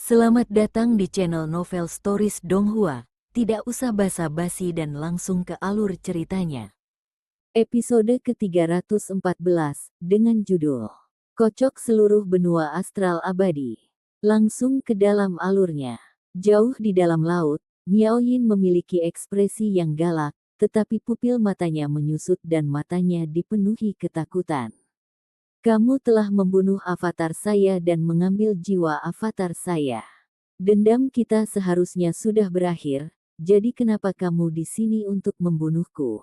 Selamat datang di channel Novel Stories Donghua. Tidak usah basa-basi dan langsung ke alur ceritanya. Episode ke-314 dengan judul Kocok Seluruh Benua Astral Abadi. Langsung ke dalam alurnya. Jauh di dalam laut, Miao Yin memiliki ekspresi yang galak, tetapi pupil matanya menyusut dan matanya dipenuhi ketakutan. Kamu telah membunuh avatar saya dan mengambil jiwa avatar saya. Dendam kita seharusnya sudah berakhir, jadi kenapa kamu di sini untuk membunuhku?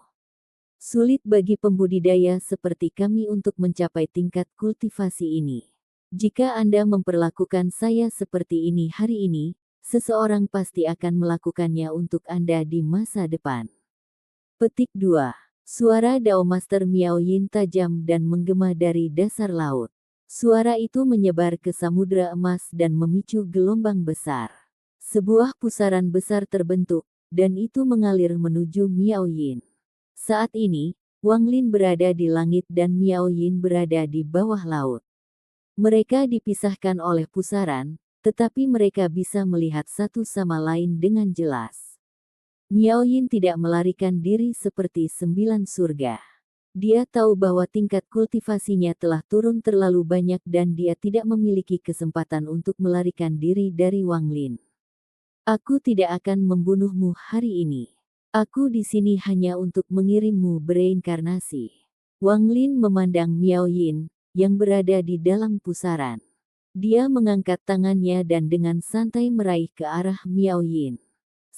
Sulit bagi pembudidaya seperti kami untuk mencapai tingkat kultivasi ini. Jika Anda memperlakukan saya seperti ini hari ini, seseorang pasti akan melakukannya untuk Anda di masa depan. Petik 2. Suara Dao Master Miao Yin tajam dan menggema dari dasar laut. Suara itu menyebar ke samudra emas dan memicu gelombang besar. Sebuah pusaran besar terbentuk, dan itu mengalir menuju Miao Yin. Saat ini, Wang Lin berada di langit dan Miao Yin berada di bawah laut. Mereka dipisahkan oleh pusaran, tetapi mereka bisa melihat satu sama lain dengan jelas. Miao Yin tidak melarikan diri seperti 9 surga. Dia tahu bahwa tingkat kultivasinya telah turun terlalu banyak dan dia tidak memiliki kesempatan untuk melarikan diri dari Wang Lin. Aku tidak akan membunuhmu hari ini. Aku di sini hanya untuk mengirimmu bereinkarnasi. Wang Lin memandang Miao Yin, yang berada di dalam pusaran. Dia mengangkat tangannya dan dengan santai meraih ke arah Miao Yin.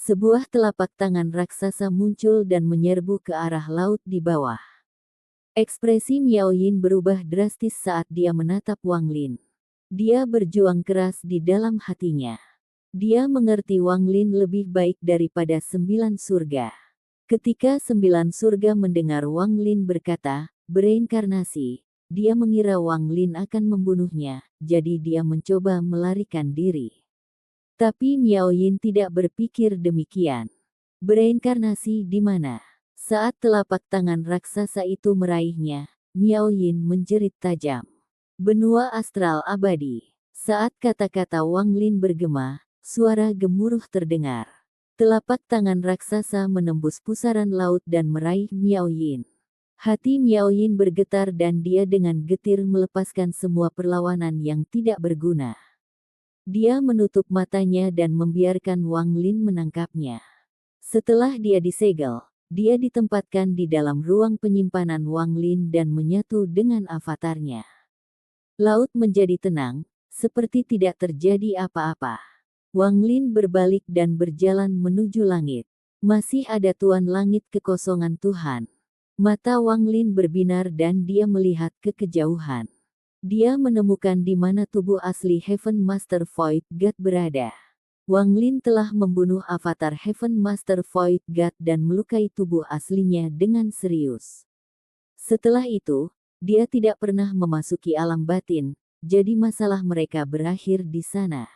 Sebuah telapak tangan raksasa muncul dan menyerbu ke arah laut di bawah. Ekspresi Miao Yin berubah drastis saat dia menatap Wang Lin. Dia berjuang keras di dalam hatinya. Dia mengerti Wang Lin lebih baik daripada 9 surga. Ketika 9 surga mendengar Wang Lin berkata, bereinkarnasi, dia mengira Wang Lin akan membunuhnya, jadi dia mencoba melarikan diri. Tapi Miao Yin tidak berpikir demikian. Bereinkarnasi di mana? Saat telapak tangan raksasa itu meraihnya, Miao Yin menjerit tajam. Benua astral abadi. Saat kata-kata Wang Lin bergema, suara gemuruh terdengar. Telapak tangan raksasa menembus pusaran laut dan meraih Miao Yin. Hati Miao Yin bergetar dan dia dengan getir melepaskan semua perlawanan yang tidak berguna. Dia menutup matanya dan membiarkan Wang Lin menangkapnya. Setelah dia disegel, dia ditempatkan di dalam ruang penyimpanan Wang Lin dan menyatu dengan avatarnya. Laut menjadi tenang, seperti tidak terjadi apa-apa. Wang Lin berbalik dan berjalan menuju langit. Masih ada Tuan Langit kekosongan Tuhan. Mata Wang Lin berbinar dan dia melihat ke kejauhan. Dia menemukan di mana tubuh asli Heaven Master Void God berada. Wang Lin telah membunuh avatar Heaven Master Void God dan melukai tubuh aslinya dengan serius. Setelah itu, dia tidak pernah memasuki alam batin, jadi masalah mereka berakhir di sana.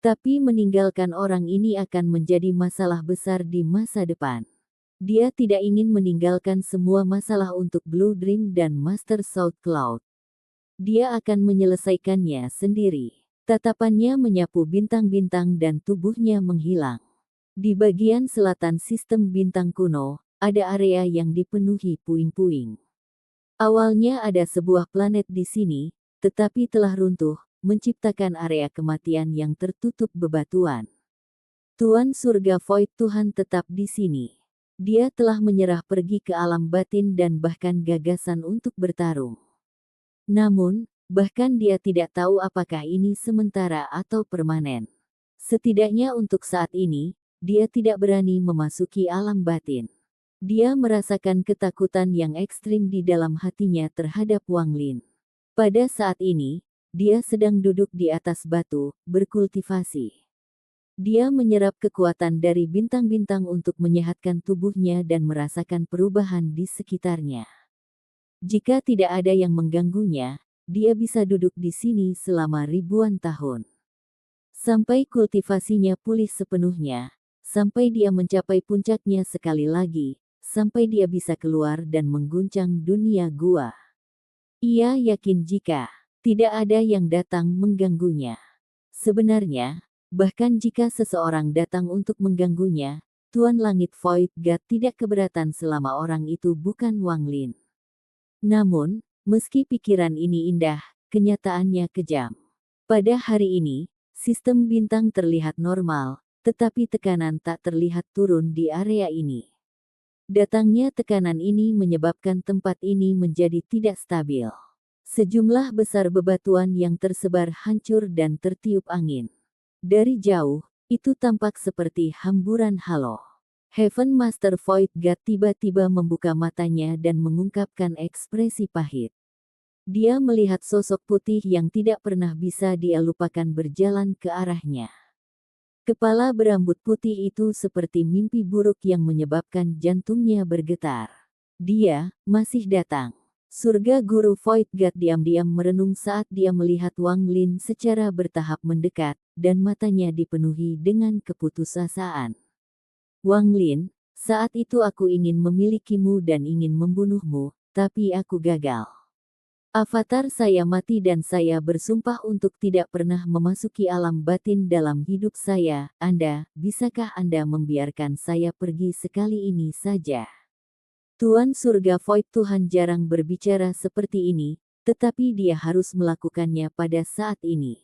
Tapi meninggalkan orang ini akan menjadi masalah besar di masa depan. Dia tidak ingin meninggalkan semua masalah untuk Blue Dream dan Master South Cloud. Dia akan menyelesaikannya sendiri. Tatapannya menyapu bintang-bintang dan tubuhnya menghilang. Di bagian selatan sistem bintang kuno, ada area yang dipenuhi puing-puing. Awalnya ada sebuah planet di sini, tetapi telah runtuh, menciptakan area kematian yang tertutup bebatuan. Tuan Surga Void Tuhan tetap di sini. Dia telah menyerah pergi ke alam batin dan bahkan gagasan untuk bertarung. Namun, bahkan dia tidak tahu apakah ini sementara atau permanen. Setidaknya untuk saat ini, dia tidak berani memasuki alam batin. Dia merasakan ketakutan yang ekstrim di dalam hatinya terhadap Wang Lin. Pada saat ini, dia sedang duduk di atas batu, berkultivasi. Dia menyerap kekuatan dari bintang-bintang untuk menyehatkan tubuhnya dan merasakan perubahan di sekitarnya. Jika tidak ada yang mengganggunya, dia bisa duduk di sini selama ribuan tahun. Sampai kultivasinya pulih sepenuhnya, sampai dia mencapai puncaknya sekali lagi, sampai dia bisa keluar dan mengguncang dunia gua. Ia yakin jika tidak ada yang datang mengganggunya, Sebenarnya, bahkan jika seseorang datang untuk mengganggunya, Tuan Langit Void God tidak keberatan selama orang itu bukan Wang Lin. Namun, meski pikiran ini indah, kenyataannya kejam. Pada hari ini, sistem bintang terlihat normal, tetapi tekanan tak terlihat turun di area ini. Datangnya tekanan ini menyebabkan tempat ini menjadi tidak stabil. Sejumlah besar bebatuan yang tersebar hancur dan tertiup angin. Dari jauh, itu tampak seperti hamburan halo. Heaven Master Void God tiba-tiba membuka matanya dan mengungkapkan ekspresi pahit. Dia melihat sosok putih yang tidak pernah bisa dia lupakan berjalan ke arahnya. Kepala berambut putih itu seperti mimpi buruk yang menyebabkan jantungnya bergetar. Dia masih datang. Surga Guru Void God diam-diam merenung saat dia melihat Wang Lin secara bertahap mendekat, dan matanya dipenuhi dengan keputusasaan. Wang Lin, saat itu aku ingin memilikimu dan ingin membunuhmu, tapi aku gagal. Avatar saya mati dan saya bersumpah untuk tidak pernah memasuki alam batin dalam hidup saya. Bisakah Anda membiarkan saya pergi sekali ini saja? Tuan Surga Void Tuhan jarang berbicara seperti ini, tetapi dia harus melakukannya pada saat ini.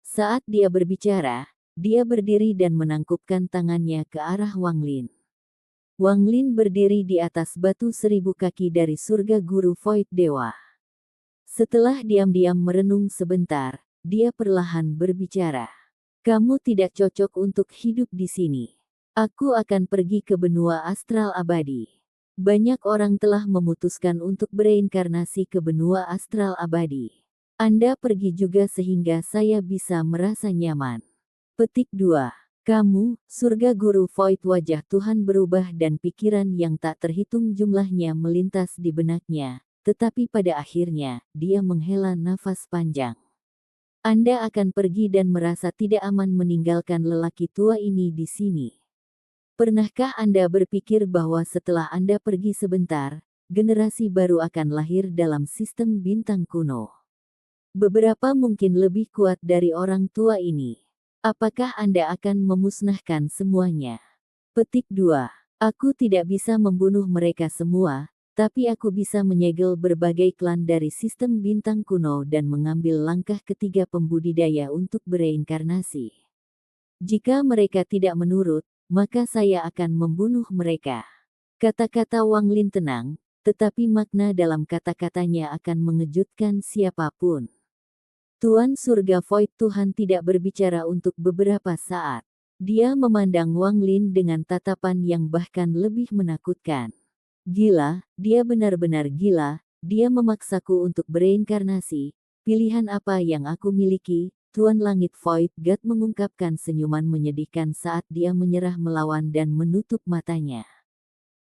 Saat dia berbicara, dia berdiri dan menangkupkan tangannya ke arah Wang Lin. Wang Lin berdiri di atas batu 1000 kaki dari surga Guru Void Dewa. Setelah diam-diam merenung sebentar, dia perlahan berbicara. Kamu tidak cocok untuk hidup di sini. Aku akan pergi ke benua astral abadi. Banyak orang telah memutuskan untuk bereinkarnasi ke benua astral abadi. Anda pergi juga sehingga saya bisa merasa nyaman. Petik 2. Kamu, surga Guru Void. Wajah Tuhan berubah dan pikiran yang tak terhitung jumlahnya melintas di benaknya. Tetapi pada akhirnya, dia menghela nafas panjang. Anda akan pergi dan merasa tidak aman meninggalkan lelaki tua ini di sini. Pernahkah Anda berpikir bahwa setelah Anda pergi sebentar, generasi baru akan lahir dalam sistem bintang kuno? Beberapa mungkin lebih kuat dari orang tua ini. Apakah Anda akan memusnahkan semuanya? Petik 2. Aku tidak bisa membunuh mereka semua, tapi aku bisa menyegel berbagai klan dari sistem bintang kuno dan mengambil langkah ketiga pembudidaya untuk bereinkarnasi. Jika mereka tidak menurut, maka saya akan membunuh mereka. Kata-kata Wang Lin tenang, tetapi makna dalam kata-katanya akan mengejutkan siapapun. Tuan Surga Void Tuhan tidak berbicara untuk beberapa saat. Dia memandang Wang Lin dengan tatapan yang bahkan lebih menakutkan. Gila, dia benar-benar gila, dia memaksaku untuk bereinkarnasi. Pilihan apa yang aku miliki? Tuan Langit Void God mengungkapkan senyuman menyedihkan saat dia menyerah melawan dan menutup matanya.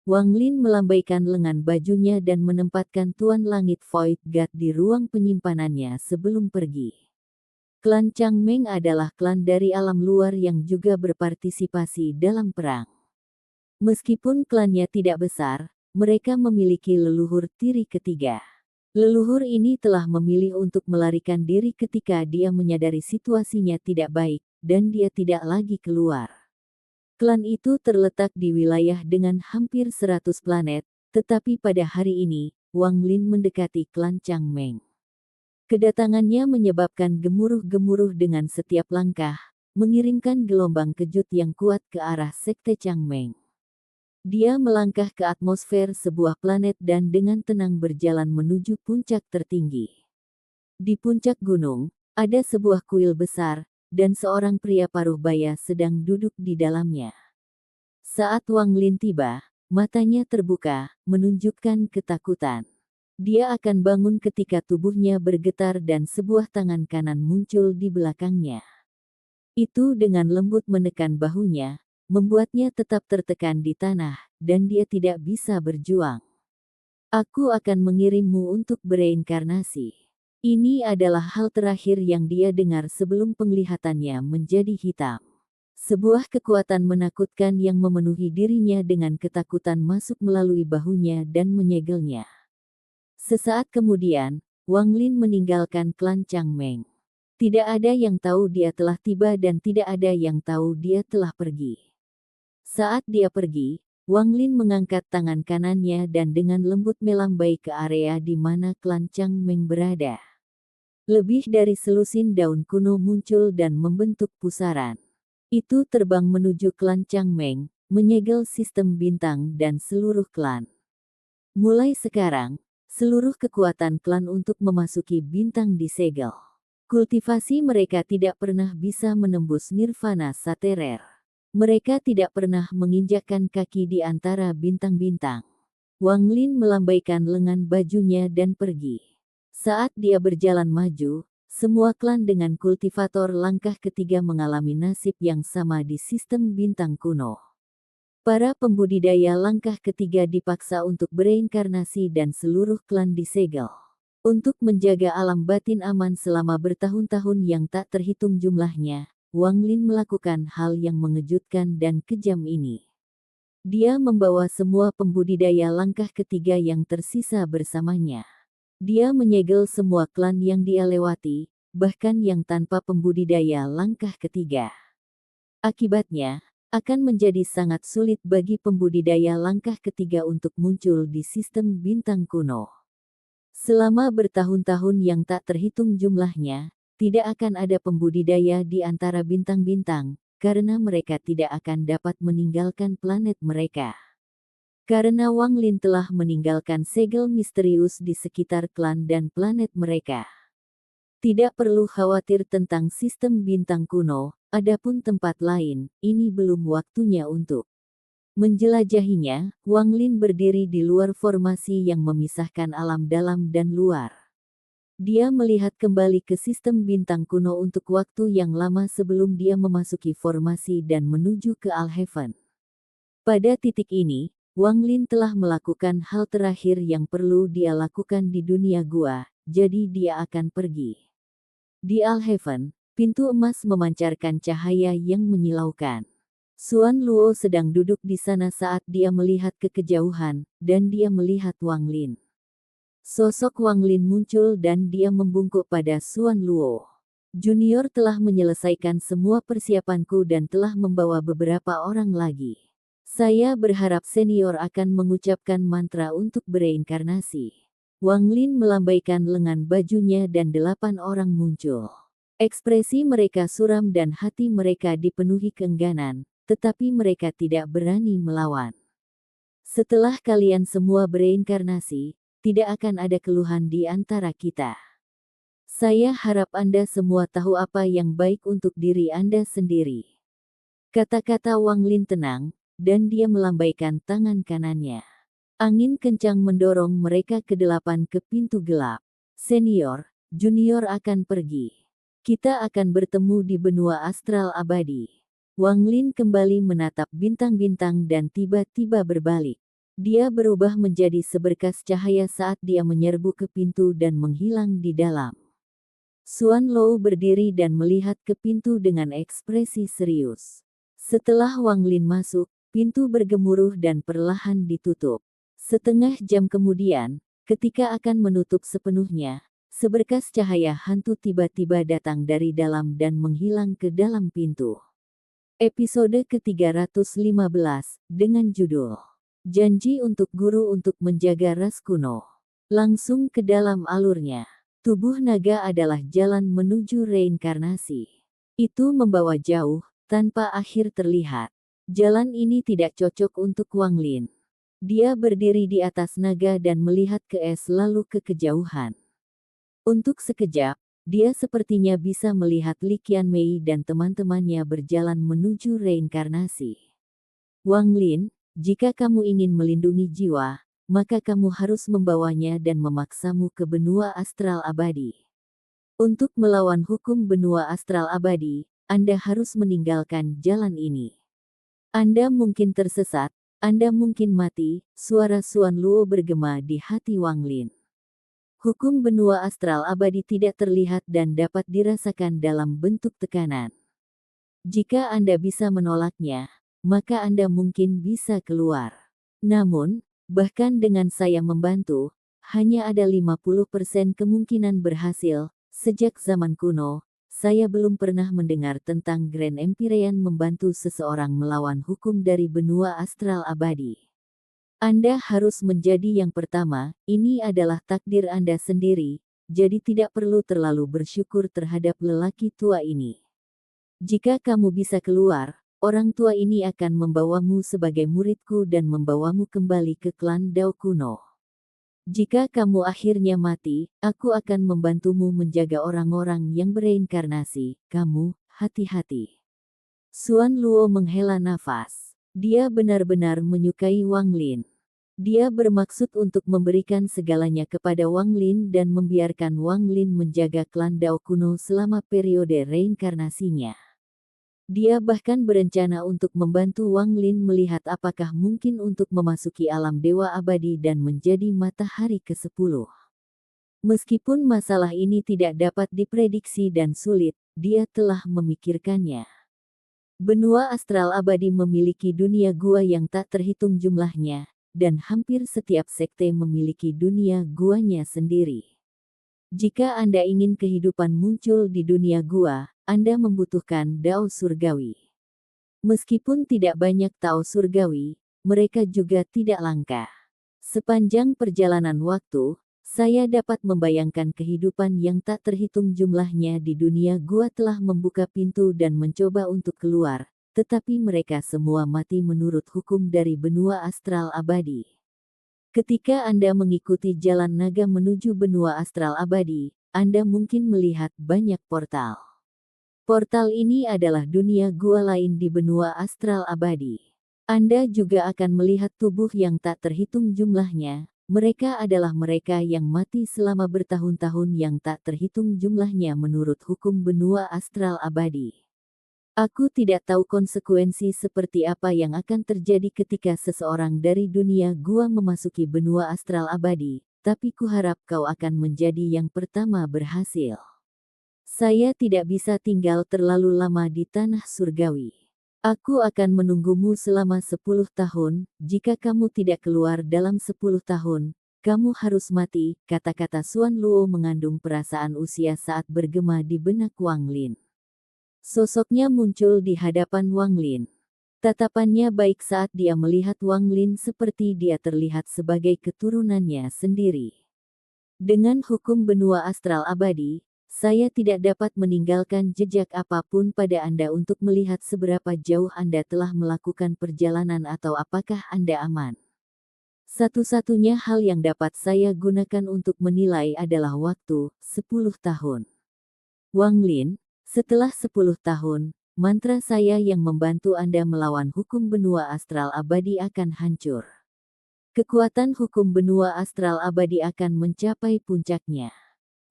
Wang Lin melambaikan lengan bajunya dan menempatkan Tuan Langit Void God di ruang penyimpanannya sebelum pergi. Klan Changmeng adalah klan dari alam luar yang juga berpartisipasi dalam perang. Meskipun klannya tidak besar, mereka memiliki leluhur tiri ketiga. Leluhur ini telah memilih untuk melarikan diri ketika dia menyadari situasinya tidak baik, dan dia tidak lagi keluar. Klan itu terletak di wilayah dengan hampir 100 planet, tetapi pada hari ini, Wang Lin mendekati klan Changmeng. Kedatangannya menyebabkan gemuruh-gemuruh dengan setiap langkah, mengirimkan gelombang kejut yang kuat ke arah sekte Changmeng. Dia melangkah ke atmosfer sebuah planet dan dengan tenang berjalan menuju puncak tertinggi. Di puncak gunung, ada sebuah kuil besar, dan seorang pria paruh baya sedang duduk di dalamnya. Saat Wang Lin tiba, matanya terbuka, menunjukkan ketakutan. Dia akan bangun ketika tubuhnya bergetar dan sebuah tangan kanan muncul di belakangnya. Itu dengan lembut menekan bahunya, membuatnya tetap tertekan di tanah, dan dia tidak bisa berjuang. Aku akan mengirimmu untuk bereinkarnasi. Ini adalah hal terakhir yang dia dengar sebelum penglihatannya menjadi hitam. Sebuah kekuatan menakutkan yang memenuhi dirinya dengan ketakutan masuk melalui bahunya dan menyegelnya. Sesaat kemudian, Wang Lin meninggalkan klan Changmeng. Tidak ada yang tahu dia telah tiba dan tidak ada yang tahu dia telah pergi. Saat dia pergi, Wang Lin mengangkat tangan kanannya dan dengan lembut melambai ke area di mana klan Changmeng berada. Lebih dari selusin daun kuno muncul dan membentuk pusaran. Itu terbang menuju klan Changmeng, menyegel sistem bintang dan seluruh klan. Mulai sekarang, seluruh kekuatan klan untuk memasuki bintang disegel. Kultivasi mereka tidak pernah bisa menembus nirvana saterer. Mereka tidak pernah menginjakkan kaki di antara bintang-bintang. Wang Lin melambaikan lengan bajunya dan pergi. Saat dia berjalan maju, semua klan dengan kultivator langkah ketiga mengalami nasib yang sama di sistem bintang kuno. Para pembudidaya langkah ketiga dipaksa untuk bereinkarnasi dan seluruh klan disegel. Untuk menjaga alam batin aman selama bertahun-tahun yang tak terhitung jumlahnya, Wang Lin melakukan hal yang mengejutkan dan kejam ini. Dia membawa semua pembudidaya langkah ketiga yang tersisa bersamanya. Dia menyegel semua klan yang dia lewati, bahkan yang tanpa pembudidaya langkah ketiga. Akibatnya, akan menjadi sangat sulit bagi pembudidaya langkah ketiga untuk muncul di sistem bintang kuno. Selama bertahun-tahun yang tak terhitung jumlahnya, tidak akan ada pembudidaya di antara bintang-bintang, karena mereka tidak akan dapat meninggalkan planet mereka. Karena Wang Lin telah meninggalkan segel misterius di sekitar klan dan planet mereka. Tidak perlu khawatir tentang sistem bintang kuno, adapun tempat lain, ini belum waktunya untuk menjelajahinya. Wang Lin berdiri di luar formasi yang memisahkan alam dalam dan luar. Dia melihat kembali ke sistem bintang kuno untuk waktu yang lama sebelum dia memasuki formasi dan menuju ke Alheaven. Pada titik ini, Wang Lin telah melakukan hal terakhir yang perlu dia lakukan di dunia gua, jadi dia akan pergi. Di Alheaven, pintu emas memancarkan cahaya yang menyilaukan. Xuan Luo sedang duduk di sana saat dia melihat ke kejauhan, dan dia melihat Wang Lin. Sosok Wang Lin muncul dan dia membungkuk pada Xuan Luo. Junior telah menyelesaikan semua persiapanku dan telah membawa beberapa orang lagi. Saya berharap senior akan mengucapkan mantra untuk bereinkarnasi. Wang Lin melambaikan lengan bajunya dan 8 orang muncul. Ekspresi mereka suram dan hati mereka dipenuhi keengganan. Tetapi mereka tidak berani melawan. Setelah kalian semua bereinkarnasi, tidak akan ada keluhan di antara kita. Saya harap Anda semua tahu apa yang baik untuk diri Anda sendiri. Kata-kata Wang Lin tenang, dan dia melambaikan tangan kanannya. Angin kencang mendorong mereka ke pintu gelap. Senior, junior akan pergi. Kita akan bertemu di benua astral abadi. Wang Lin kembali menatap bintang-bintang dan tiba-tiba berbalik. Dia berubah menjadi seberkas cahaya saat dia menyerbu ke pintu dan menghilang di dalam. Xuan Luo berdiri dan melihat ke pintu dengan ekspresi serius. Setelah Wang Lin masuk, pintu bergemuruh dan perlahan ditutup. Setengah jam kemudian, ketika akan menutup sepenuhnya, seberkas cahaya hantu tiba-tiba datang dari dalam dan menghilang ke dalam pintu. Episode ke-315, dengan judul Janji untuk Guru untuk Menjaga Ras Kuno. Langsung ke dalam alurnya. Tubuh naga adalah jalan menuju reinkarnasi. Itu membawa jauh, tanpa akhir terlihat. Jalan ini tidak cocok untuk Wang Lin. Dia berdiri di atas naga dan melihat ke es lalu ke kejauhan. Untuk sekejap, dia sepertinya bisa melihat Li Qianmei dan teman-temannya berjalan menuju reinkarnasi. Wang Lin, jika kamu ingin melindungi jiwa, maka kamu harus membawanya dan memaksamu ke benua astral abadi. Untuk melawan hukum benua astral abadi, Anda harus meninggalkan jalan ini. Anda mungkin tersesat, Anda mungkin mati, suara Xuan Luo bergema di hati Wang Lin. Hukum benua astral abadi tidak terlihat dan dapat dirasakan dalam bentuk tekanan. Jika Anda bisa menolaknya, maka Anda mungkin bisa keluar. Namun, bahkan dengan saya membantu, hanya ada 50% kemungkinan berhasil. Sejak zaman kuno, saya belum pernah mendengar tentang Grand Empyrean membantu seseorang melawan hukum dari benua astral abadi. Anda harus menjadi yang pertama, ini adalah takdir Anda sendiri, jadi tidak perlu terlalu bersyukur terhadap lelaki tua ini. Jika kamu bisa keluar, orang tua ini akan membawamu sebagai muridku dan membawamu kembali ke klan Dao kuno. Jika kamu akhirnya mati, aku akan membantumu menjaga orang-orang yang bereinkarnasi. Kamu, hati-hati. Xuan Luo menghela nafas. Dia benar-benar menyukai Wang Lin. Dia bermaksud untuk memberikan segalanya kepada Wang Lin dan membiarkan Wang Lin menjaga klan Dao kuno selama periode reinkarnasinya. Dia bahkan berencana untuk membantu Wang Lin melihat apakah mungkin untuk memasuki alam dewa abadi dan menjadi matahari ke-10. Meskipun masalah ini tidak dapat diprediksi dan sulit, dia telah memikirkannya. Benua astral abadi memiliki dunia gua yang tak terhitung jumlahnya, dan hampir setiap sekte memiliki dunia guanya sendiri. Jika Anda ingin kehidupan muncul di dunia gua, Anda membutuhkan Dao surgawi. Meskipun tidak banyak Dao surgawi, mereka juga tidak langka. Sepanjang perjalanan waktu, saya dapat membayangkan kehidupan yang tak terhitung jumlahnya di dunia gua telah membuka pintu dan mencoba untuk keluar, tetapi mereka semua mati menurut hukum dari benua astral abadi. Ketika Anda mengikuti jalan naga menuju benua astral abadi, Anda mungkin melihat banyak portal. Portal ini adalah dunia gua lain di benua astral abadi. Anda juga akan melihat tubuh yang tak terhitung jumlahnya. Mereka adalah mereka yang mati selama bertahun-tahun yang tak terhitung jumlahnya menurut hukum benua astral abadi. Aku tidak tahu konsekuensi seperti apa yang akan terjadi ketika seseorang dari dunia gua memasuki benua astral abadi, tapi kuharap kau akan menjadi yang pertama berhasil. Saya tidak bisa tinggal terlalu lama di tanah surgawi. Aku akan menunggumu selama 10 tahun, jika kamu tidak keluar dalam 10 tahun, kamu harus mati, kata-kata Xuan Luo mengandung perasaan usia saat bergema di benak Wang Lin. Sosoknya muncul di hadapan Wang Lin. Tatapannya baik saat dia melihat Wang Lin seperti dia terlihat sebagai keturunannya sendiri. Dengan hukum benua astral abadi, saya tidak dapat meninggalkan jejak apapun pada Anda untuk melihat seberapa jauh Anda telah melakukan perjalanan atau apakah Anda aman. Satu-satunya hal yang dapat saya gunakan untuk menilai adalah waktu, 10 tahun. Wang Lin, setelah 10 tahun, mantra saya yang membantu Anda melawan hukum benua astral abadi akan hancur. Kekuatan hukum benua astral abadi akan mencapai puncaknya.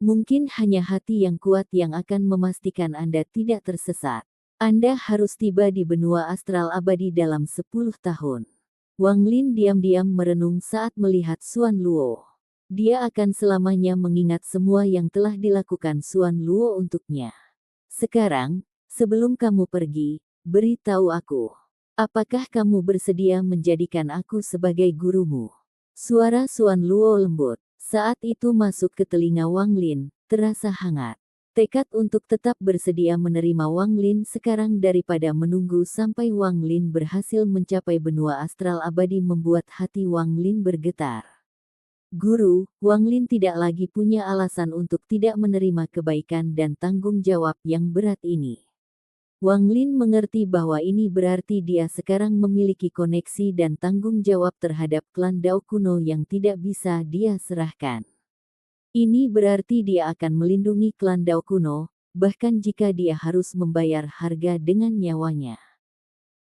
Mungkin hanya hati yang kuat yang akan memastikan Anda tidak tersesat. Anda harus tiba di benua astral abadi dalam 10 tahun. Wang Lin diam-diam merenung saat melihat Xuan Luo. Dia akan selamanya mengingat semua yang telah dilakukan Xuan Luo untuknya. Sekarang, sebelum kamu pergi, beritahu aku. Apakah kamu bersedia menjadikan aku sebagai gurumu? Suara Xuan Luo lembut. Saat itu masuk ke telinga Wang Lin, terasa hangat. Tekad untuk tetap bersedia menerima Wang Lin sekarang daripada menunggu sampai Wang Lin berhasil mencapai benua astral abadi membuat hati Wang Lin bergetar. Guru, Wang Lin tidak lagi punya alasan untuk tidak menerima kebaikan dan tanggung jawab yang berat ini. Wang Lin mengerti bahwa ini berarti dia sekarang memiliki koneksi dan tanggung jawab terhadap klan Dao kuno yang tidak bisa dia serahkan. Ini berarti dia akan melindungi klan Dao kuno, bahkan jika dia harus membayar harga dengan nyawanya.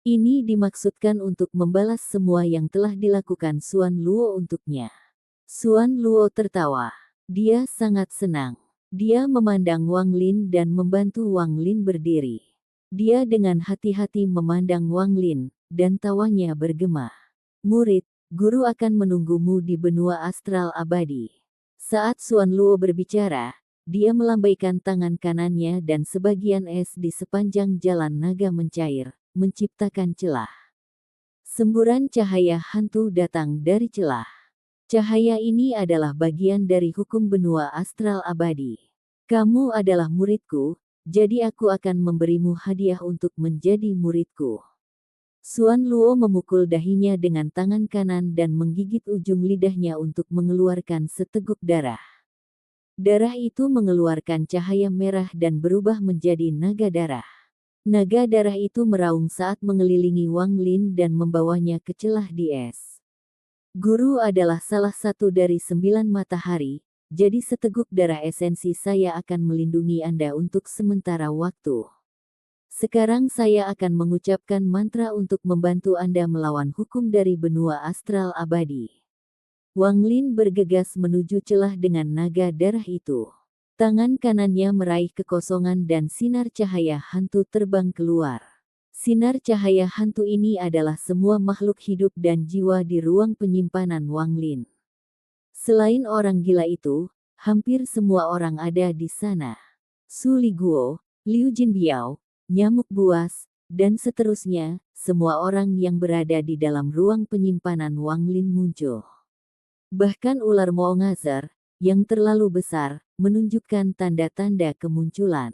Ini dimaksudkan untuk membalas semua yang telah dilakukan Xuan Luo untuknya. Xuan Luo tertawa. Dia sangat senang. Dia memandang Wang Lin dan membantu Wang Lin berdiri. Dia dengan hati-hati memandang Wang Lin, dan tawanya bergema. Murid, guru akan menunggumu di benua astral abadi. Saat Xuan Luo berbicara, dia melambaikan tangan kanannya dan sebagian es di sepanjang jalan naga mencair, menciptakan celah. Semburan cahaya hantu datang dari celah. Cahaya ini adalah bagian dari hukum benua astral abadi. Kamu adalah muridku, jadi aku akan memberimu hadiah untuk menjadi muridku. Suan Luo memukul dahinya dengan tangan kanan dan menggigit ujung lidahnya untuk mengeluarkan seteguk darah. Darah itu mengeluarkan cahaya merah dan berubah menjadi naga darah. Naga darah itu meraung saat mengelilingi Wang Lin dan membawanya ke celah di es. Guru adalah salah satu dari 9 matahari, jadi seteguk darah esensi saya akan melindungi Anda untuk sementara waktu. Sekarang saya akan mengucapkan mantra untuk membantu Anda melawan hukum dari benua astral abadi. Wang Lin bergegas menuju celah dengan naga darah itu. Tangan kanannya meraih kekosongan dan sinar cahaya hantu terbang keluar. Sinar cahaya hantu ini adalah semua makhluk hidup dan jiwa di ruang penyimpanan Wang Lin. Selain orang gila itu, hampir semua orang ada di sana. Su Liguo, Liu Jinbiao, nyamuk buas, dan seterusnya, semua orang yang berada di dalam ruang penyimpanan Wang Lin muncul. Bahkan ular Moongazar, yang terlalu besar, menunjukkan tanda-tanda kemunculan.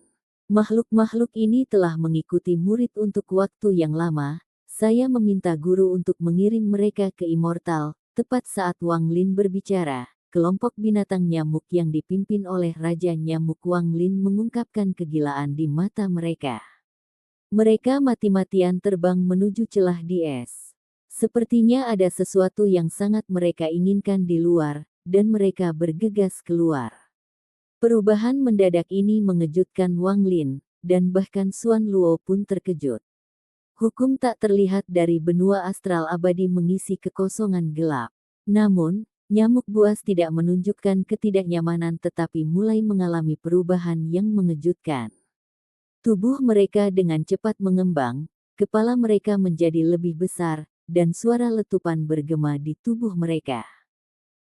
Makhluk-makhluk ini telah mengikuti murid untuk waktu yang lama. Saya meminta guru untuk mengirim mereka ke Immortal. Tepat saat Wang Lin berbicara, kelompok binatang nyamuk yang dipimpin oleh Raja Nyamuk Wang Lin mengungkapkan kegilaan di mata mereka. Mereka mati-matian terbang menuju celah di es. Sepertinya ada sesuatu yang sangat mereka inginkan di luar, dan mereka bergegas keluar. Perubahan mendadak ini mengejutkan Wang Lin, dan bahkan Suan Luo pun terkejut. Hukum tak terlihat dari benua astral abadi mengisi kekosongan gelap. Namun, nyamuk buas tidak menunjukkan ketidaknyamanan tetapi mulai mengalami perubahan yang mengejutkan. Tubuh mereka dengan cepat mengembang, kepala mereka menjadi lebih besar, dan suara letupan bergema di tubuh mereka.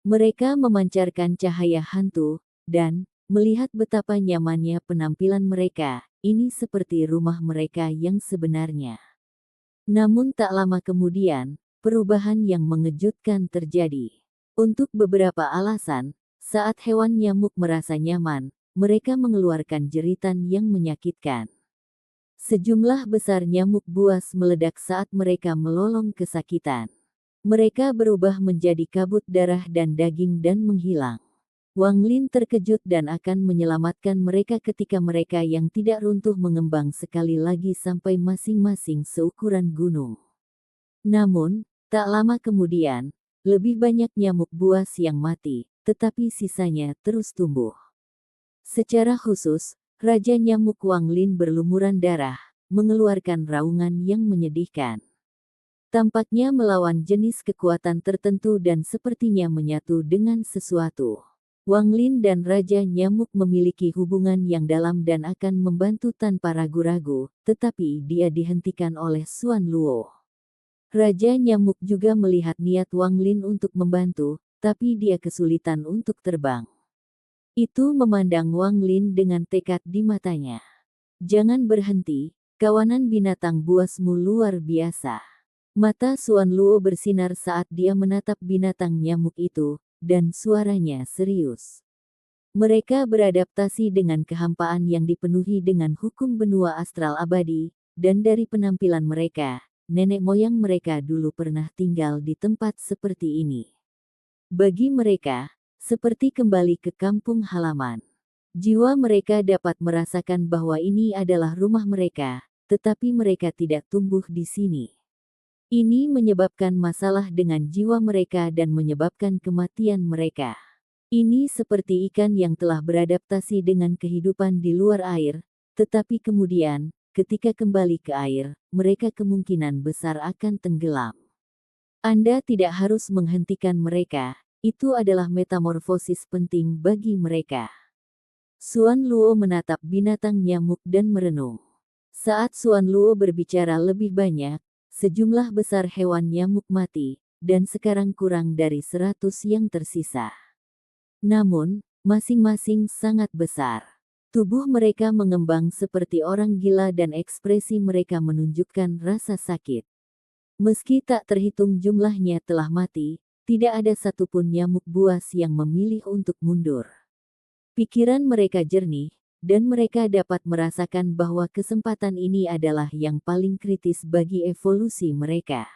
Mereka memancarkan cahaya hantu, dan, melihat betapa nyamannya penampilan mereka, ini seperti rumah mereka yang sebenarnya. Namun tak lama kemudian, perubahan yang mengejutkan terjadi. Untuk beberapa alasan, saat hewan nyamuk merasa nyaman, mereka mengeluarkan jeritan yang menyakitkan. Sejumlah besar nyamuk buas meledak saat mereka melolong kesakitan. Mereka berubah menjadi kabut darah dan daging dan menghilang. Wang Lin terkejut dan akan menyelamatkan mereka ketika mereka yang tidak runtuh mengembang sekali lagi sampai masing-masing seukuran gunung. Namun, tak lama kemudian, lebih banyak nyamuk buas yang mati, tetapi sisanya terus tumbuh. Secara khusus, Raja Nyamuk Wang Lin berlumuran darah, mengeluarkan raungan yang menyedihkan. Tampaknya melawan jenis kekuatan tertentu dan sepertinya menyatu dengan sesuatu. Wang Lin dan Raja Nyamuk memiliki hubungan yang dalam dan akan membantu tanpa ragu-ragu, tetapi dia dihentikan oleh Suan Luo. Raja Nyamuk juga melihat niat Wang Lin untuk membantu, tapi dia kesulitan untuk terbang. Itu memandang Wang Lin dengan tekad di matanya. Jangan berhenti, kawanan binatang buasmu luar biasa. Mata Suan Luo bersinar saat dia menatap binatang nyamuk itu, dan suaranya serius. Mereka beradaptasi dengan kehampaan yang dipenuhi dengan hukum benua astral abadi, dan dari penampilan mereka, nenek moyang mereka dulu pernah tinggal di tempat seperti ini. Bagi mereka, seperti kembali ke kampung halaman. Jiwa mereka dapat merasakan bahwa ini adalah rumah mereka, tetapi mereka tidak tumbuh di sini. Ini menyebabkan masalah dengan jiwa mereka dan menyebabkan kematian mereka. Ini seperti ikan yang telah beradaptasi dengan kehidupan di luar air, tetapi kemudian, ketika kembali ke air, mereka kemungkinan besar akan tenggelam. Anda tidak harus menghentikan mereka. Itu adalah metamorfosis penting bagi mereka. Suan Luo menatap binatang nyamuk dan merenung. Saat Suan Luo berbicara lebih banyak, sejumlah besar hewan nyamuk mati, dan sekarang kurang dari 100 yang tersisa. Namun, masing-masing sangat besar. Tubuh mereka mengembang seperti orang gila dan ekspresi mereka menunjukkan rasa sakit. Meski tak terhitung jumlahnya telah mati, tidak ada satupun nyamuk buas yang memilih untuk mundur. Pikiran mereka jernih, dan mereka dapat merasakan bahwa kesempatan ini adalah yang paling kritis bagi evolusi mereka.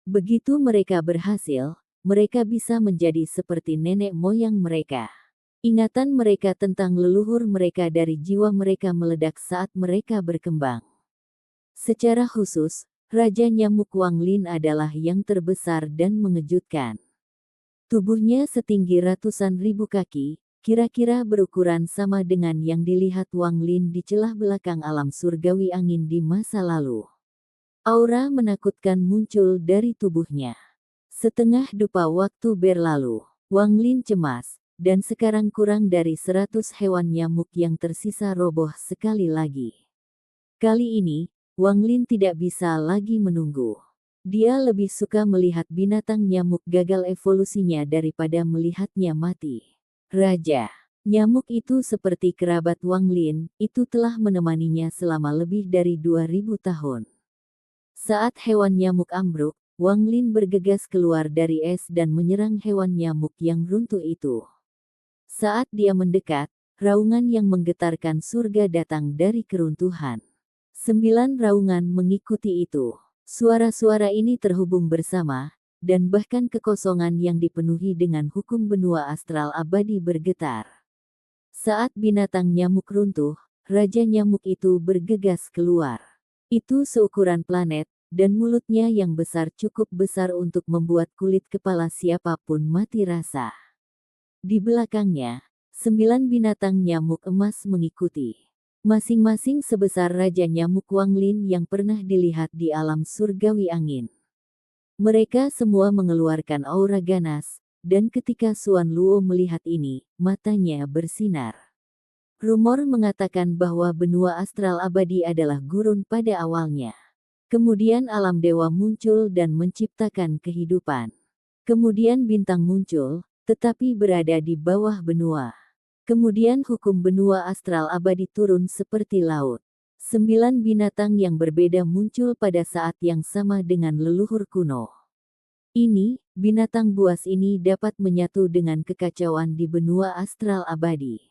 Begitu mereka berhasil, mereka bisa menjadi seperti nenek moyang mereka. Ingatan mereka tentang leluhur mereka dari jiwa mereka meledak saat mereka berkembang. Secara khusus, Raja Nyamuk Wanglin adalah yang terbesar dan mengejutkan. Tubuhnya setinggi ratusan ribu kaki, kira-kira berukuran sama dengan yang dilihat Wanglin di celah belakang alam surgawi angin di masa lalu. Aura menakutkan muncul dari tubuhnya. Setengah dupa waktu berlalu, Wanglin cemas, dan sekarang kurang dari 100 hewan nyamuk yang tersisa roboh sekali lagi. Kali ini, Wanglin tidak bisa lagi menunggu. Dia lebih suka melihat binatang nyamuk gagal evolusinya daripada melihatnya mati. Raja Nyamuk itu seperti kerabat Wanglin, itu telah menemaninya selama lebih dari 2000 tahun. Saat hewan nyamuk ambruk, Wanglin bergegas keluar dari es dan menyerang hewan nyamuk yang runtuh itu. Saat dia mendekat, raungan yang menggetarkan surga datang dari keruntuhan. 9 raungan mengikuti itu. Suara-suara ini terhubung bersama, dan bahkan kekosongan yang dipenuhi dengan hukum benua astral abadi bergetar. Saat binatang nyamuk runtuh, Raja Nyamuk itu bergegas keluar. Itu seukuran planet, dan mulutnya yang besar cukup besar untuk membuat kulit kepala siapapun mati rasa. Di belakangnya, 9 binatang nyamuk emas mengikuti. Masing-masing sebesar Raja Nyamuk Wanglin yang pernah dilihat di alam surgawi angin. Mereka semua mengeluarkan aura ganas, dan ketika Xuan Luo melihat ini, matanya bersinar. Rumor mengatakan bahwa benua astral abadi adalah gurun pada awalnya. Kemudian alam dewa muncul dan menciptakan kehidupan. Kemudian bintang muncul, tetapi berada di bawah benua. Kemudian hukum benua astral abadi turun seperti laut. 9 binatang yang berbeda muncul pada saat yang sama dengan leluhur kuno. Ini, binatang buas ini dapat menyatu dengan kekacauan di benua astral abadi.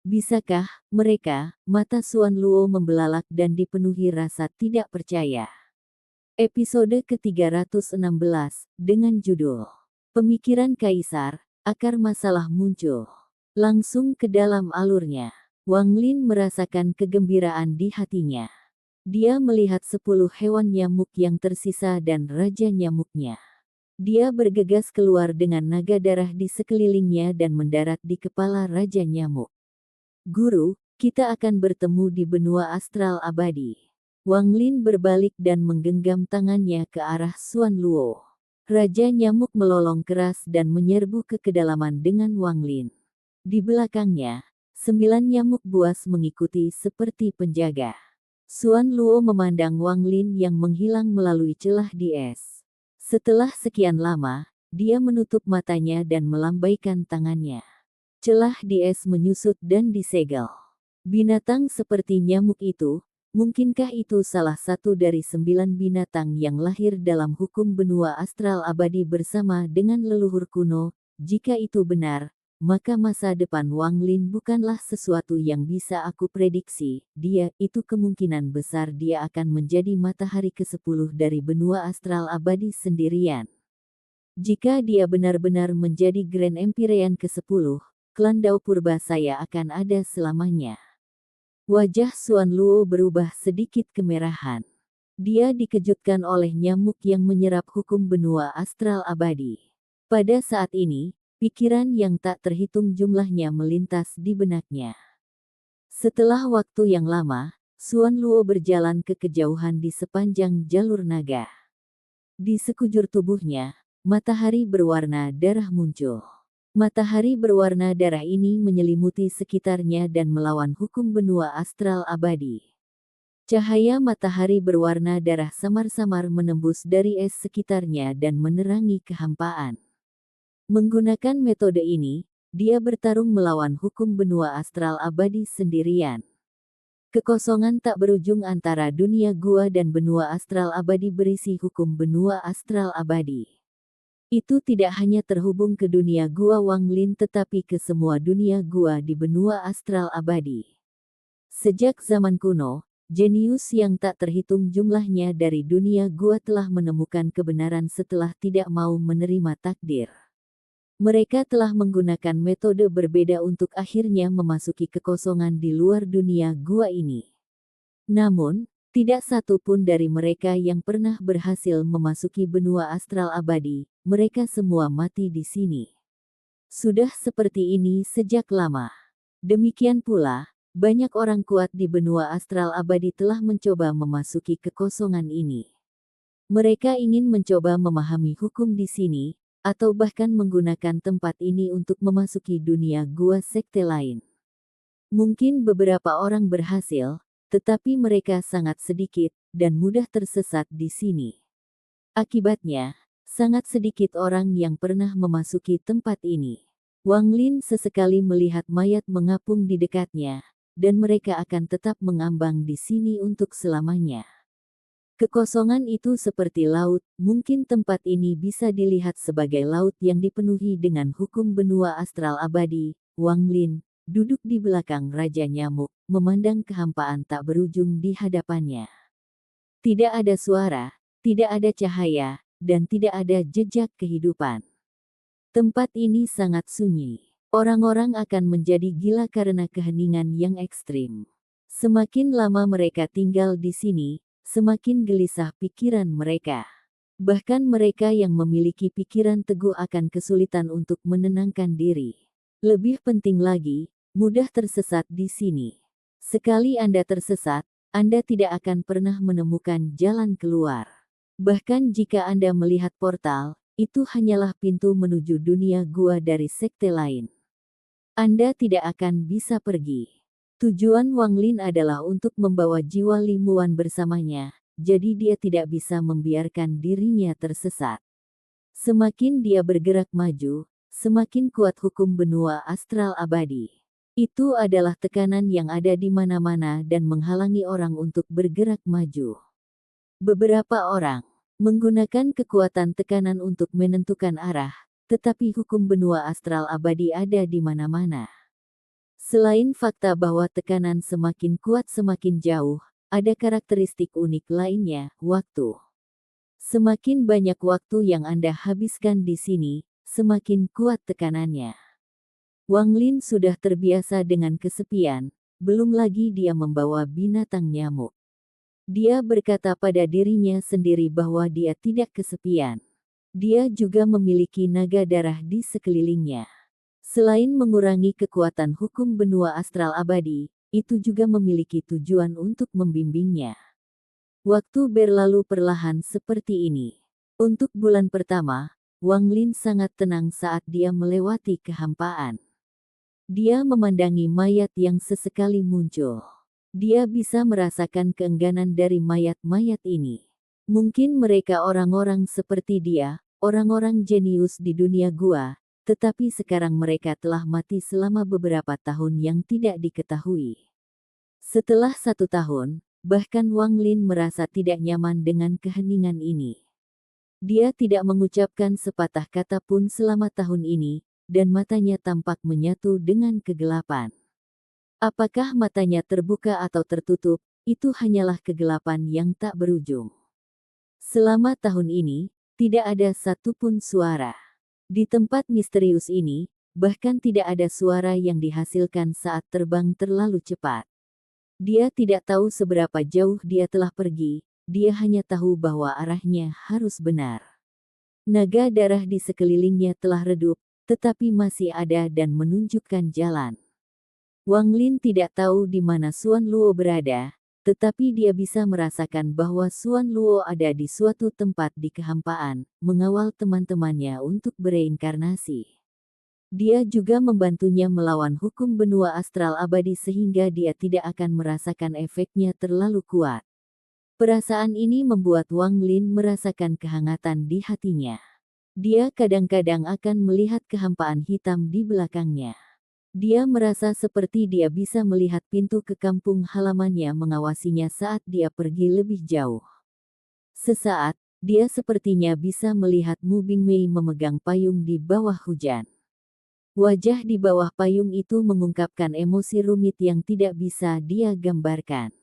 Bisakah mereka? Mata Xuan Luo membelalak dan dipenuhi rasa tidak percaya. Episode ke-316, dengan judul Pemikiran Kaisar, Akar Masalah muncul. Langsung ke dalam alurnya, Wanglin merasakan kegembiraan di hatinya. Dia melihat 10 hewan nyamuk yang tersisa dan Raja Nyamuknya. Dia bergegas keluar dengan naga darah di sekelilingnya dan mendarat di kepala Raja Nyamuk. Guru, kita akan bertemu di benua astral abadi. Wanglin berbalik dan menggenggam tangannya ke arah Xuan Luo. Raja Nyamuk melolong keras dan menyerbu ke kedalaman dengan Wanglin. Di belakangnya, 9 nyamuk buas mengikuti seperti penjaga. Xuan Luo memandang Wanglin yang menghilang melalui celah di es. Setelah sekian lama, dia menutup matanya dan melambaikan tangannya. Celah di es menyusut dan disegel. Binatang seperti nyamuk itu, mungkinkah itu salah satu dari 9 binatang yang lahir dalam hukum benua astral abadi bersama dengan leluhur kuno? Jika itu benar, maka masa depan Wanglin bukanlah sesuatu yang bisa aku prediksi. Itu kemungkinan besar dia akan menjadi matahari ke-10 dari benua astral abadi sendirian. Jika dia benar-benar menjadi Grand Empyrean ke-10, klan Dao Purba saya akan ada selamanya. Wajah Xuan Luo berubah sedikit kemerahan. Dia dikejutkan oleh nyamuk yang menyerap hukum benua astral abadi. Pada saat ini, pikiran yang tak terhitung jumlahnya melintas di benaknya. Setelah waktu yang lama, Xuan Luo berjalan ke kejauhan di sepanjang jalur naga. Di sekujur tubuhnya, matahari berwarna darah muncul. Matahari berwarna darah ini menyelimuti sekitarnya dan melawan hukum benua astral abadi. Cahaya matahari berwarna darah samar-samar menembus dari es sekitarnya dan menerangi kehampaan. Menggunakan metode ini, dia bertarung melawan hukum benua astral abadi sendirian. Kekosongan tak berujung antara dunia gua dan benua astral abadi berisi hukum benua astral abadi. Itu tidak hanya terhubung ke dunia gua Wanglin tetapi ke semua dunia gua di benua astral abadi. Sejak zaman kuno, jenius yang tak terhitung jumlahnya dari dunia gua telah menemukan kebenaran setelah tidak mau menerima takdir. Mereka telah menggunakan metode berbeda untuk akhirnya memasuki kekosongan di luar dunia gua ini. Namun, tidak satu pun dari mereka yang pernah berhasil memasuki benua astral abadi, mereka semua mati di sini. Sudah seperti ini sejak lama. Demikian pula, banyak orang kuat di benua astral abadi telah mencoba memasuki kekosongan ini. Mereka ingin mencoba memahami hukum di sini, atau bahkan menggunakan tempat ini untuk memasuki dunia gua sekte lain. Mungkin beberapa orang berhasil, tetapi mereka sangat sedikit dan mudah tersesat di sini. Akibatnya, sangat sedikit orang yang pernah memasuki tempat ini. Wang Lin sesekali melihat mayat mengapung di dekatnya, dan mereka akan tetap mengambang di sini untuk selamanya. Kekosongan itu seperti laut, mungkin tempat ini bisa dilihat sebagai laut yang dipenuhi dengan hukum benua astral abadi. Wang Lin duduk di belakang Raja Nyamuk, memandang kehampaan tak berujung di hadapannya. Tidak ada suara, tidak ada cahaya, dan tidak ada jejak kehidupan. Tempat ini sangat sunyi. Orang-orang akan menjadi gila karena keheningan yang ekstrim. Semakin lama mereka tinggal di sini, semakin gelisah pikiran mereka. Bahkan mereka yang memiliki pikiran teguh akan kesulitan untuk menenangkan diri. Lebih penting lagi, mudah tersesat di sini. Sekali Anda tersesat, Anda tidak akan pernah menemukan jalan keluar. Bahkan jika Anda melihat portal, itu hanyalah pintu menuju dunia gua dari sekte lain. Anda tidak akan bisa pergi. Tujuan Wang Lin adalah untuk membawa jiwa Limuan bersamanya, jadi dia tidak bisa membiarkan dirinya tersesat. Semakin dia bergerak maju, semakin kuat hukum benua astral abadi. Itu adalah tekanan yang ada di mana-mana dan menghalangi orang untuk bergerak maju. Beberapa orang menggunakan kekuatan tekanan untuk menentukan arah, tetapi hukum benua astral abadi ada di mana-mana. Selain fakta bahwa tekanan semakin kuat semakin jauh, ada karakteristik unik lainnya, waktu. Semakin banyak waktu yang Anda habiskan di sini, semakin kuat tekanannya. Wang Lin sudah terbiasa dengan kesepian, belum lagi dia membawa binatang nyamuk. Dia berkata pada dirinya sendiri bahwa dia tidak kesepian. Dia juga memiliki naga darah di sekelilingnya. Selain mengurangi kekuatan hukum benua astral abadi, itu juga memiliki tujuan untuk membimbingnya. Waktu berlalu perlahan seperti ini. Untuk bulan pertama, Wang Lin sangat tenang saat dia melewati kehampaan. Dia memandangi mayat yang sesekali muncul. Dia bisa merasakan keengganan dari mayat-mayat ini. Mungkin mereka orang-orang seperti dia, orang-orang jenius di dunia gua, tetapi sekarang mereka telah mati selama beberapa tahun yang tidak diketahui. Setelah 1 tahun, bahkan Wang Lin merasa tidak nyaman dengan keheningan ini. Dia tidak mengucapkan sepatah kata pun selama tahun ini, dan matanya tampak menyatu dengan kegelapan. Apakah matanya terbuka atau tertutup, itu hanyalah kegelapan yang tak berujung. Selama tahun ini, tidak ada satupun suara. Di tempat misterius ini, bahkan tidak ada suara yang dihasilkan saat terbang terlalu cepat. Dia tidak tahu seberapa jauh dia telah pergi, dia hanya tahu bahwa arahnya harus benar. Naga darah di sekelilingnya telah redup, tetapi masih ada dan menunjukkan jalan. Wang Lin tidak tahu di mana Xuan Luo berada, tetapi dia bisa merasakan bahwa Xuan Luo ada di suatu tempat di kehampaan, mengawal teman-temannya untuk bereinkarnasi. Dia juga membantunya melawan hukum benua astral abadi sehingga dia tidak akan merasakan efeknya terlalu kuat. Perasaan ini membuat Wang Lin merasakan kehangatan di hatinya. Dia kadang-kadang akan melihat kehampaan hitam di belakangnya. Dia merasa seperti dia bisa melihat pintu ke kampung halamannya mengawasinya saat dia pergi lebih jauh. Sesaat, dia sepertinya bisa melihat Mu Bingmei memegang payung di bawah hujan. Wajah di bawah payung itu mengungkapkan emosi rumit yang tidak bisa dia gambarkan.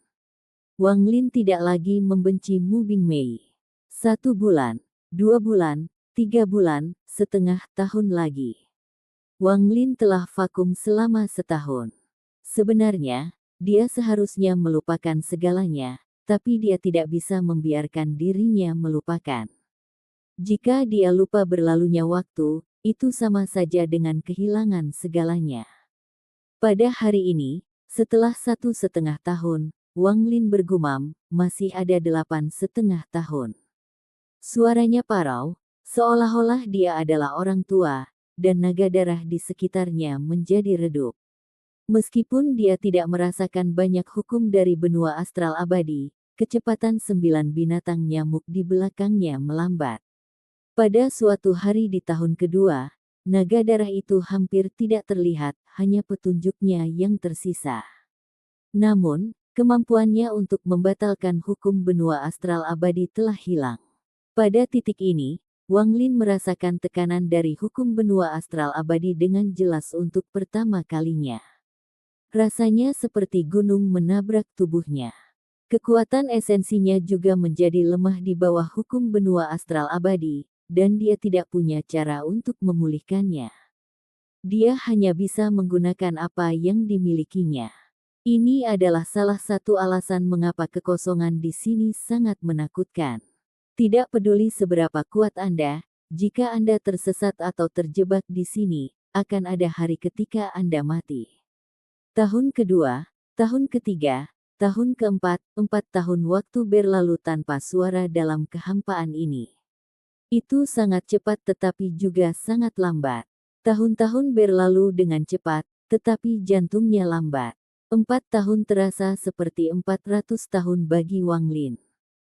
Wang Lin tidak lagi membenci Mu Bingmei. 1 bulan, 2 bulan, 3 bulan, setengah tahun lagi. Wang Lin telah vakum selama setahun. Sebenarnya, dia seharusnya melupakan segalanya, tapi dia tidak bisa membiarkan dirinya melupakan. Jika dia lupa berlalunya waktu, itu sama saja dengan kehilangan segalanya. Pada hari ini, setelah 1,5 tahun, Wang Lin bergumam, masih ada 8,5 tahun. Suaranya parau, seolah-olah dia adalah orang tua, dan naga darah di sekitarnya menjadi redup. Meskipun dia tidak merasakan banyak hukum dari benua astral abadi, kecepatan 9 binatang nyamuk di belakangnya melambat. Pada suatu hari di tahun kedua, naga darah itu hampir tidak terlihat, hanya petunjuknya yang tersisa. Namun, kemampuannya untuk membatalkan hukum benua astral abadi telah hilang. Pada titik ini, Wang Lin merasakan tekanan dari hukum benua astral abadi dengan jelas untuk pertama kalinya. Rasanya seperti gunung menabrak tubuhnya. Kekuatan esensinya juga menjadi lemah di bawah hukum benua astral abadi, dan dia tidak punya cara untuk memulihkannya. Dia hanya bisa menggunakan apa yang dimilikinya. Ini adalah salah satu alasan mengapa kekosongan di sini sangat menakutkan. Tidak peduli seberapa kuat Anda, jika Anda tersesat atau terjebak di sini, akan ada hari ketika Anda mati. Tahun kedua, tahun ketiga, tahun keempat, 4 tahun waktu berlalu tanpa suara dalam kehampaan ini. Itu sangat cepat tetapi juga sangat lambat. Tahun-tahun berlalu dengan cepat, tetapi jantungnya lambat. 4 tahun terasa seperti 400 tahun bagi Wang Lin.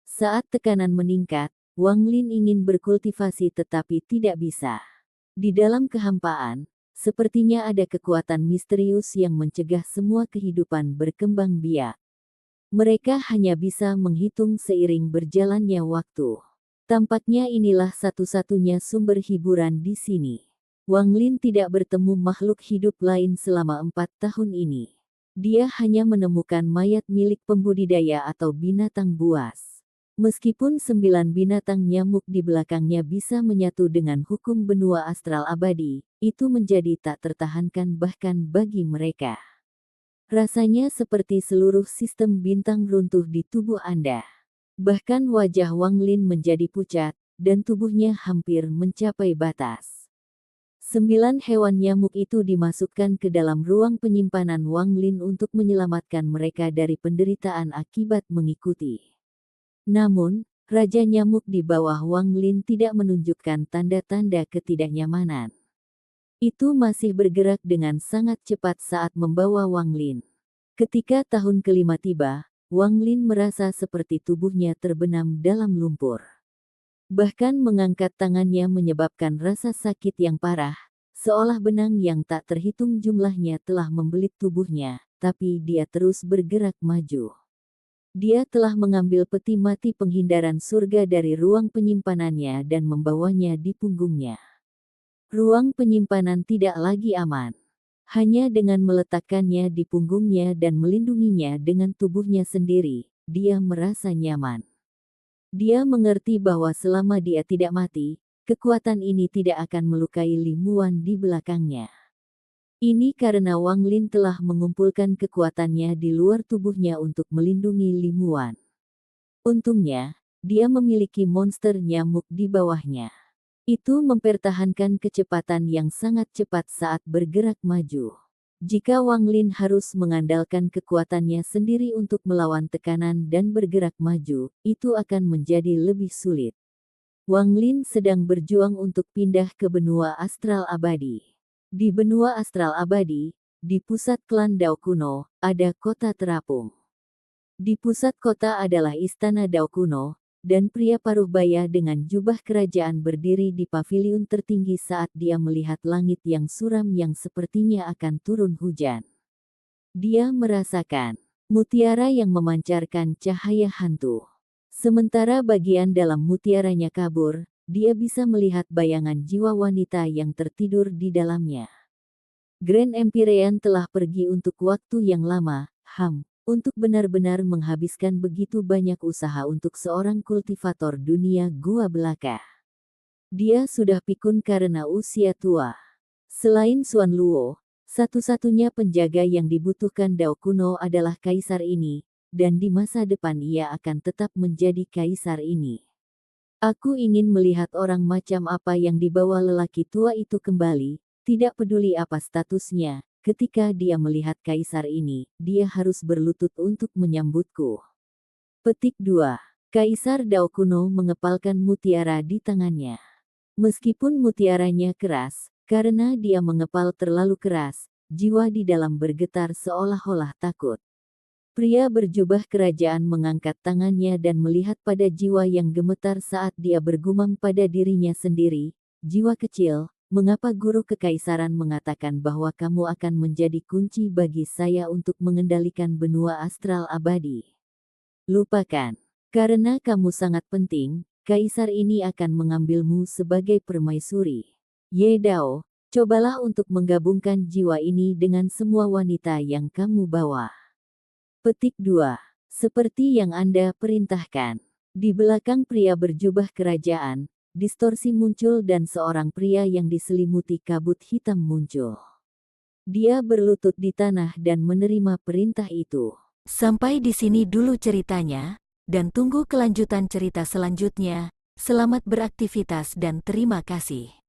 Saat tekanan meningkat, Wang Lin ingin berkultivasi tetapi tidak bisa. Di dalam kehampaan, sepertinya ada kekuatan misterius yang mencegah semua kehidupan berkembang biak. Mereka hanya bisa menghitung seiring berjalannya waktu. Tampaknya inilah satu-satunya sumber hiburan di sini. Wang Lin tidak bertemu makhluk hidup lain selama 4 tahun ini. Dia hanya menemukan mayat milik pembudidaya atau binatang buas. Meskipun 9 binatang nyamuk di belakangnya bisa menyatu dengan hukum benua astral abadi, itu menjadi tak tertahankan bahkan bagi mereka. Rasanya seperti seluruh sistem bintang runtuh di tubuh Anda. Bahkan wajah Wang Lin menjadi pucat, dan tubuhnya hampir mencapai batas. 9 hewan nyamuk itu dimasukkan ke dalam ruang penyimpanan Wang Lin untuk menyelamatkan mereka dari penderitaan akibat mengikuti. Namun, Raja Nyamuk di bawah Wang Lin tidak menunjukkan tanda-tanda ketidaknyamanan. Itu masih bergerak dengan sangat cepat saat membawa Wang Lin. Ketika tahun kelima tiba, Wang Lin merasa seperti tubuhnya terbenam dalam lumpur. Bahkan mengangkat tangannya menyebabkan rasa sakit yang parah, seolah benang yang tak terhitung jumlahnya telah membelit tubuhnya, tapi dia terus bergerak maju. Dia telah mengambil peti mati penghindaran surga dari ruang penyimpanannya dan membawanya di punggungnya. Ruang penyimpanan tidak lagi aman. Hanya dengan meletakkannya di punggungnya dan melindunginya dengan tubuhnya sendiri, dia merasa nyaman. Dia mengerti bahwa selama dia tidak mati, kekuatan ini tidak akan melukai Li Muan di belakangnya. Ini karena Wang Lin telah mengumpulkan kekuatannya di luar tubuhnya untuk melindungi Li Muan. Untungnya, dia memiliki monster nyamuk di bawahnya. Itu mempertahankan kecepatan yang sangat cepat saat bergerak maju. Jika Wang Lin harus mengandalkan kekuatannya sendiri untuk melawan tekanan dan bergerak maju, itu akan menjadi lebih sulit. Wang Lin sedang berjuang untuk pindah ke benua astral abadi. Di benua astral abadi, di pusat klan Dao kuno, ada kota terapung. Di pusat kota adalah istana Dao kuno, dan pria paruh baya dengan jubah kerajaan berdiri di paviliun tertinggi saat dia melihat langit yang suram yang sepertinya akan turun hujan. Dia merasakan mutiara yang memancarkan cahaya hantu. Sementara bagian dalam mutiaranya kabur, dia bisa melihat bayangan jiwa wanita yang tertidur di dalamnya. Grand Empyrean telah pergi untuk waktu yang lama, untuk benar-benar menghabiskan begitu banyak usaha untuk seorang kultivator dunia gua belaka. Dia sudah pikun karena usia tua. Selain Xuan Luo, satu-satunya penjaga yang dibutuhkan Dao kuno adalah kaisar ini, dan di masa depan ia akan tetap menjadi kaisar ini. Aku ingin melihat orang macam apa yang dibawa lelaki tua itu kembali, tidak peduli apa statusnya. Ketika dia melihat kaisar ini, dia harus berlutut untuk menyambutku. Petik 2. Kaisar Dao kuno mengepalkan mutiara di tangannya. Meskipun mutiaranya keras, karena dia mengepal terlalu keras, jiwa di dalam bergetar seolah-olah takut. Pria berjubah kerajaan mengangkat tangannya dan melihat pada jiwa yang gemetar saat dia bergumam pada dirinya sendiri, "Jiwa kecil, mengapa guru kekaisaran mengatakan bahwa kamu akan menjadi kunci bagi saya untuk mengendalikan benua astral abadi? Lupakan. Karena kamu sangat penting, kaisar ini akan mengambilmu sebagai permaisuri. Ye Dao, cobalah untuk menggabungkan jiwa ini dengan semua wanita yang kamu bawa." Petik 2. Seperti yang Anda perintahkan. Di belakang pria berjubah kerajaan, distorsi muncul dan seorang pria yang diselimuti kabut hitam muncul. Dia berlutut di tanah dan menerima perintah itu. Sampai di sini dulu ceritanya, dan tunggu kelanjutan cerita selanjutnya. Selamat beraktivitas dan terima kasih.